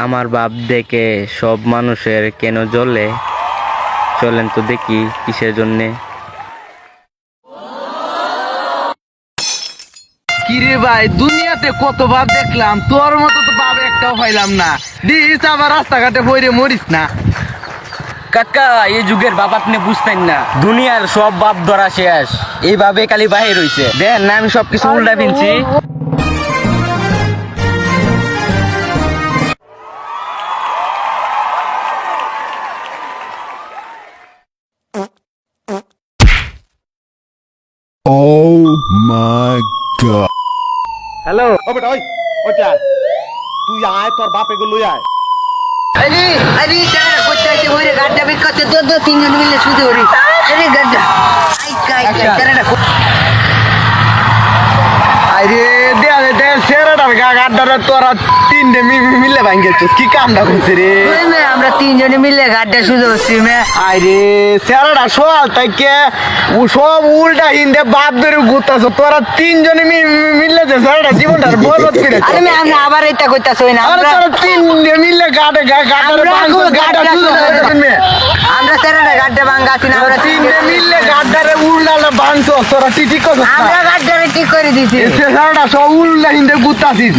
আমার ভাব দেখে সব মানুষের কেন জ্বলে? চলেন তো দেখি কিসের জন্যে। কিরে ভাই, দুনিয়াতে কত বাপ দেখলাম, তোর মতো তো বাপ একটাও পাইলাম না। দিস আবার রাস্তাঘাটে বইরে মরিস না। কাকা, এই যুগের বাপ আপনি বুঝতেন না, দুনিয়ার সব বাপ ধরা শেষ, এইভাবে খালি বাহির হইছে। দেন না আমি সবকিছু উল্টা ফিনছি। Oh my god. হ্যালো, ও বেটা, ওইটা তুই আয়, তোর বাপ এগুলো লই আয়। अरे अरे क्या बच्चा के बोले गाड्डा भी करते दो तीन जन मिलने शुद्ध हो रही अरे गड्ढा आई क्या तेरा আরে দে সেরাটার গাড্ডারে তোরা তিনটে মিলে ভাঙ্গেছিস, কি কামটা করছে রে? कोई में हमरा तीन जन मिलने गाड्डा शुद्ध होती में আরে সেরাটা সোয়াল তাইকে ও সব উল্টা হিন্দে বাপ ধরে ঘুরতাছ, তোরা তিনজনে মিললে যে সেরাটা জীবনটা বরবাদ করে। अरे मैं हमरा আবার এটা কইতাছ না আরে আমরা তোরা তিনটে মিললে গাড্ডারে গাড্ডা শুরু করে তুমি। আমরা তেরাটা গাड्डा ভাঙাছি না আমরা তিনটে মিললে গাড্ডারে উল্টালে বাঁধছ, তোরা ঠিক করছ। আমরা গাड्डा ঠিক করে দিছি সেরাটা সব উল্টা হিন্দে ঘুরতাছিস।